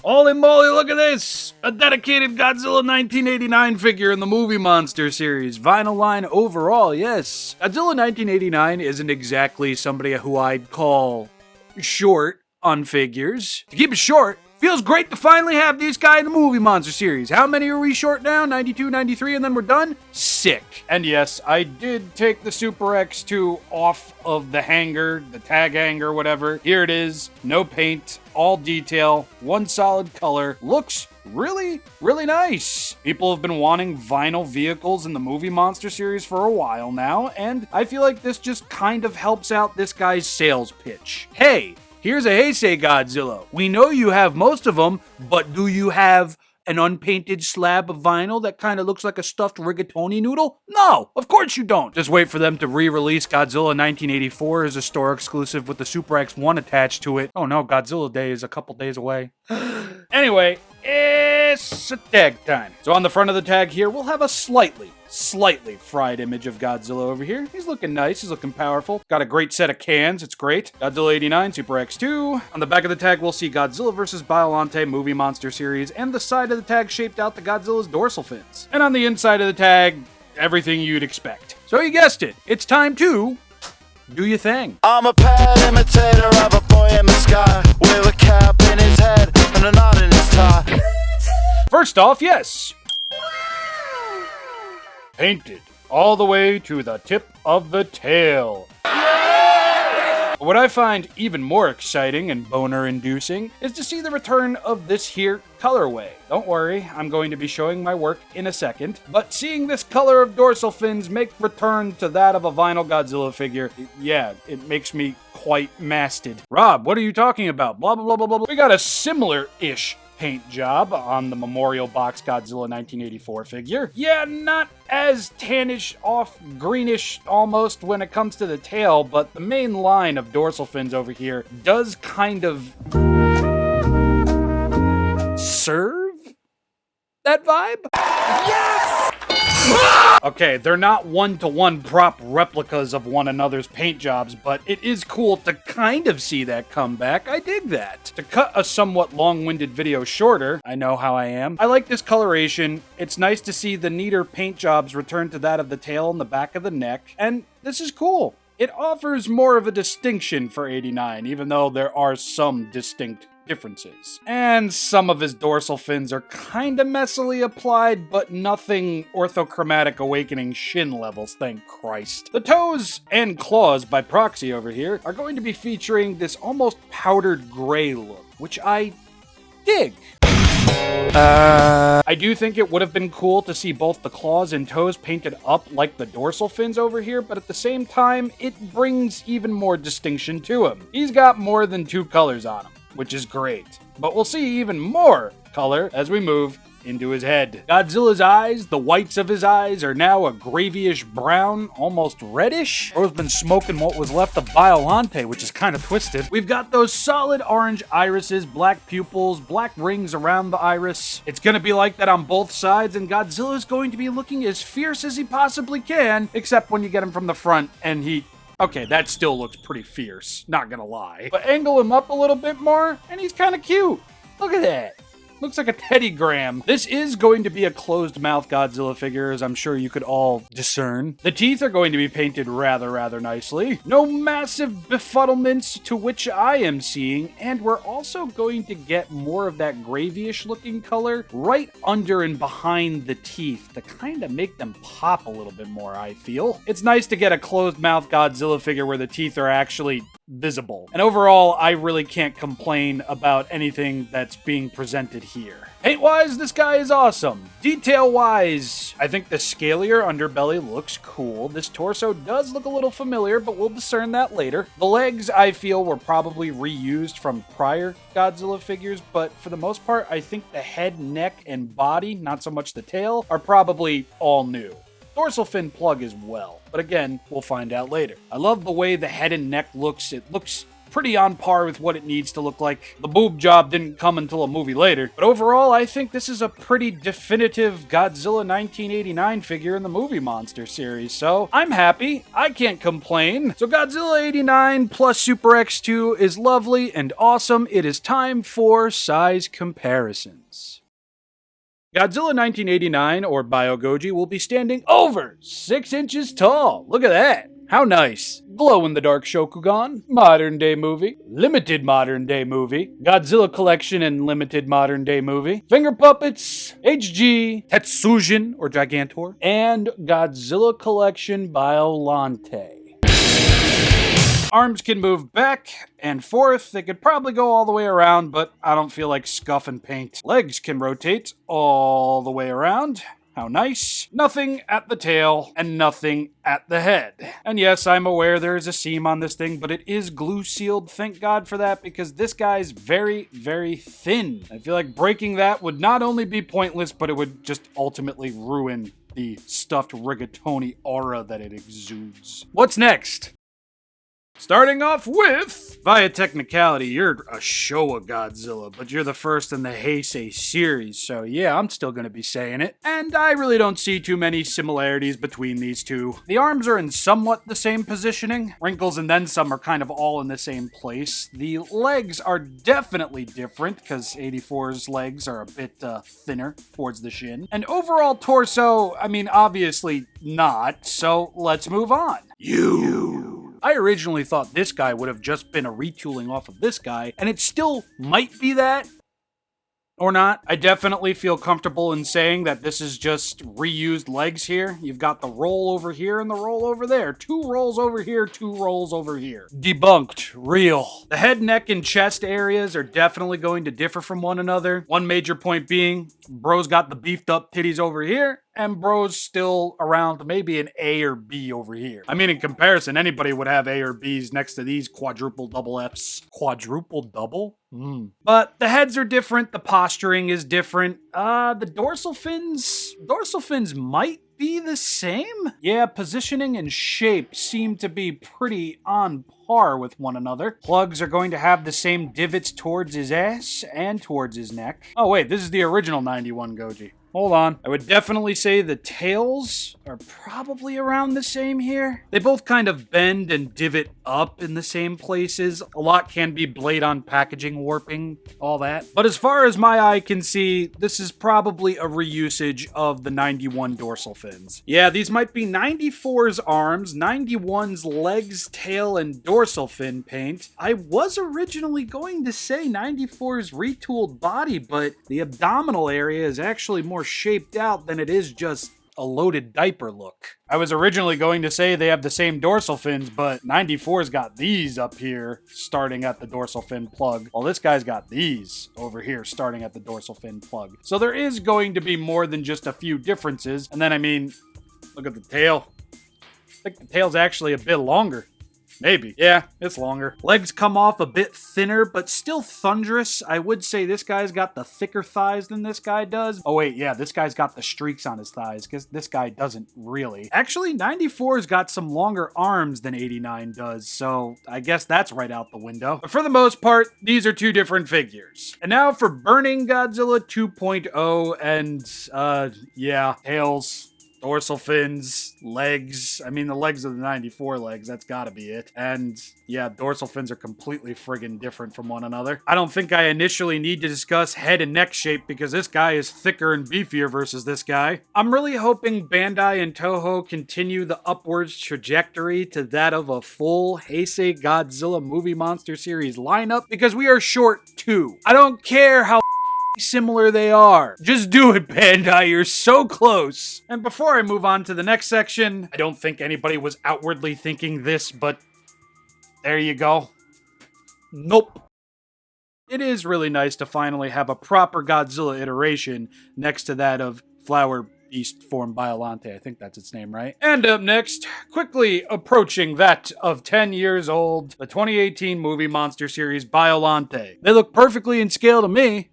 Holy moly, look at this! A dedicated Godzilla 1989 figure in the Movie Monster series. Vinyl line overall, yes. Godzilla 1989 isn't exactly somebody who I'd call short on figures. To keep it short, feels great to finally have this guy in the Movie Monster series. How many are we short now? 92, 93, and then we're done? Sick. And yes, I did take the Super X2 off of the hanger, the tag hanger, whatever. Here it is. No paint, all detail, one solid color. Looks really, really nice. People have been wanting vinyl vehicles in the Movie Monster series for a while now, and I feel like this just kind of helps out this guy's sales pitch. Hey! Here's a Heisei Godzilla. We know you have most of them, but do you have an unpainted slab of vinyl that kind of looks like a stuffed rigatoni noodle? No, of course you don't. Just wait for them to re-release Godzilla 1984 as a store exclusive with the Super X1 attached to it. Oh no, Godzilla Day is a couple days away. Anyway, it's a tag time. So on the front of the tag here, we'll have a slightly fried image of Godzilla over here. He's looking nice, he's looking powerful. Got a great set of cans, it's great. Godzilla 89, Super X2. On the back of the tag, we'll see Godzilla vs. Biollante Movie Monster series, and the side of the tag shaped out to Godzilla's dorsal fins. And on the inside of the tag, everything you'd expect. So you guessed it, it's time to do your thing. I'm a pad imitator of a boy in the sky, with a cap in his head and a knot in his tie. First off, yes. Painted all the way to the tip of the tail. What I find even more exciting and boner-inducing is to see the return of this here colorway. Don't worry, I'm going to be showing my work in a second, but seeing this color of dorsal fins make return to that of a vinyl Godzilla figure, yeah, it makes me quite masted. Rob, what are you talking about? Blah, blah, blah, blah, blah. We got a similar-ish paint job on the Memorial Box Godzilla 1984 figure. Yeah, not as tannish off greenish almost when it comes to the tail, but the main line of dorsal fins over here does kind of serve that vibe? Yes! Okay, they're not one-to-one prop replicas of one another's paint jobs, but it is cool to kind of see that come back. I dig that. To cut a somewhat long-winded video shorter, I know how I am, I like this coloration. It's nice to see the neater paint jobs return to that of the tail and the back of the neck, and this is cool. It offers more of a distinction for 89, even though there are some distinct differences. And some of his dorsal fins are kinda messily applied, but nothing orthochromatic awakening shin levels, thank Christ. The toes and claws by proxy over here are going to be featuring this almost powdered gray look, which I dig. I do think it would have been cool to see both the claws and toes painted up like the dorsal fins over here, but at the same time, it brings even more distinction to him. He's got more than two colors on him, which is great. But we'll see even more color as we move into his head. Godzilla's eyes, the whites of his eyes, are now a gravyish brown, almost reddish. Bro's been smoking what was left of Biollante, which is kind of twisted. We've got those solid orange irises, black pupils, black rings around the iris. It's gonna be like that on both sides, and Godzilla's going to be looking as fierce as he possibly can, except when you get him from the front and he... Okay, that still looks pretty fierce, not gonna lie. But angle him up a little bit more, and he's kind of cute. Look at that. Looks like a Teddy Graham. This is going to be a closed-mouth Godzilla figure, as I'm sure you could all discern. The teeth are going to be painted rather nicely. No massive befuddlements to which I am seeing, and we're also going to get more of that gravyish looking color right under and behind the teeth to kind of make them pop a little bit more, I feel. It's nice to get a closed-mouth Godzilla figure where the teeth are actually visible. And overall, I really can't complain about anything that's being presented here. Paint-wise, this guy is awesome. Detail-wise, I think the scalier underbelly looks cool. This torso does look a little familiar, but we'll discern that later. The legs, I feel, were probably reused from prior Godzilla figures, but for the most part, I think the head, neck, and body, not so much the tail, are probably all new. Dorsal fin plug as well, but again, we'll find out later. I love the way the head and neck looks. It looks pretty on par with what it needs to look like. The boob job didn't come until a movie later. But overall, I think this is a pretty definitive Godzilla 1989 figure in the movie monster series. So I'm happy. I can't complain. So Godzilla 89 plus Super X2 is lovely and awesome. It is time for size comparisons. Godzilla 1989, or BioGoji, will be standing over 6 inches tall. Look at that. How nice. Glow-in-the-dark Shokugan, modern day movie, limited modern day movie, Godzilla collection and limited modern day movie, finger puppets, HG, Tetsujin or Gigantor, and Godzilla collection Biolante. Arms can move back and forth. They could probably go all the way around, but I don't feel like scuffing paint. Legs can rotate all the way around. How nice. Nothing at the tail and nothing at the head. And yes, I'm aware there is a seam on this thing, but it is glue sealed. Thank God for that, because this guy's very, very thin. I feel like breaking that would not only be pointless, but it would just ultimately ruin the stuffed rigatoni aura that it exudes. What's next? Starting off with, via technicality, you're a Showa Godzilla, but you're the first in the Heisei series, so yeah, I'm still gonna be saying it. And I really don't see too many similarities between these two. The arms are in somewhat the same positioning. Wrinkles and then some are kind of all in the same place. The legs are definitely different, because 84's legs are a bit thinner towards the shin. And overall torso, I mean, obviously not, so let's move on. I originally thought this guy would have just been a retooling off of this guy, and it still might be that, or not. I definitely feel comfortable in saying that this is just reused legs here. You've got the roll over here and the roll over there. 2 rolls over here, 2 rolls over here. Debunked. Real. The head, neck, and chest areas are definitely going to differ from one another. One major point being, bro's got the beefed up titties over here, and bro's still around maybe an A or B over here. I mean, in comparison, anybody would have A or B's next to these quadruple double Fs. Quadruple double? But the heads are different, the posturing is different. The dorsal fins might be the same? Yeah, positioning and shape seem to be pretty on par with one another. Plugs are going to have the same divots towards his ass and towards his neck. Oh wait, this is the original 91 Goji. Hold on. I would definitely say the tails are probably around the same here. They both kind of bend and divot up in the same places. A lot can be blade on packaging warping, all that. But as far as my eye can see, this is probably a reusage of the 91 dorsal fins. Yeah, these might be 94's arms, 91's legs, tail, and dorsal fin paint. I was originally going to say 94's retooled body, but the abdominal area is actually more shaped out than it is just a loaded diaper look. I was originally going to say they have the same dorsal fins, but 94's got these up here starting at the dorsal fin plug, while this guy's got these over here starting at the dorsal fin plug. So there is going to be more than just a few differences. And then, I mean, look at the tail. I think the tail's actually a bit longer. Maybe. Yeah, it's longer. Legs come off a bit thinner, but still thunderous. I would say this guy's got the thicker thighs than this guy does. Oh wait, yeah, this guy's got the streaks on his thighs, because this guy doesn't really. Actually, 94's got some longer arms than 89 does, so I guess that's right out the window. But for the most part, these are two different figures. And now for Burning Godzilla 2.0, and, yeah, tails. Dorsal fins, legs. I mean, the legs are the 94 legs. That's gotta be it. And yeah, dorsal fins are completely friggin' different from one another. I don't think I initially need to discuss head and neck shape because this guy is thicker and beefier versus this guy. I'm really hoping Bandai and Toho continue the upwards trajectory to that of a full Heisei Godzilla movie monster series lineup because we are short 2. I don't care how similar they are. Just do it, Bandai. You're so close. And before I move on to the next section, I don't think anybody was outwardly thinking this, but there you go. Nope. It is really nice to finally have a proper Godzilla iteration next to that of Flower Beast form Biolante. I think that's its name, right? And up next, quickly approaching that of 10 years old, the 2018 movie monster series Biolante. They look perfectly in scale to me.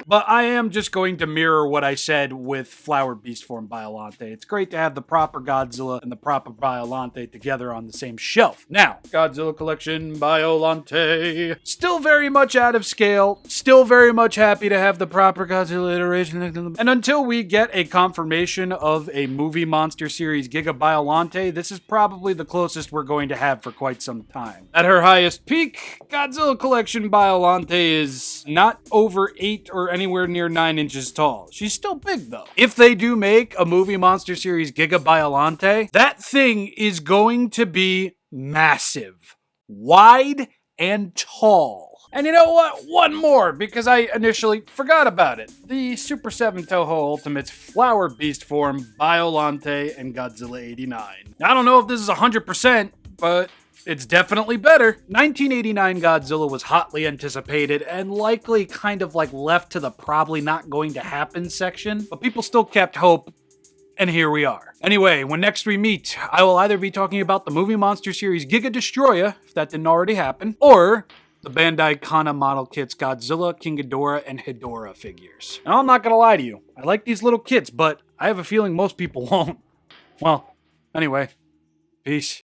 But I am just going to mirror what I said with Flower Beast Form Biollante. It's great to have the proper Godzilla and the proper Biollante together on the same shelf. Now, Godzilla Collection Biollante. Still very much out of scale. Still very much happy to have the proper Godzilla iteration. And until we get a confirmation of a movie monster series Giga Biollante, this is probably the closest we're going to have for quite some time. At her highest peak, Godzilla Collection Biollante is not over 8 or anywhere near 9 inches tall. She's still big though. If they do make a movie monster series Giga Biollante, that thing is going to be massive, wide, and tall. And you know what? One more, because I initially forgot about it. The Super 7 Toho Ultimates Flower Beast Form Biollante and Godzilla 89. I don't know if this is 100%, but it's definitely better. 1989 Godzilla was hotly anticipated and likely kind of like left to the probably not going to happen section, but people still kept hope, and here we are. Anyway, when next we meet, I will either be talking about the movie monster series Giga Destroya, if that didn't already happen, or the Bandai Kana model kits Godzilla, King Ghidorah, and Hedorah figures. Now, I'm not gonna lie to you, I like these little kits, but I have a feeling most people won't. Well, anyway, peace.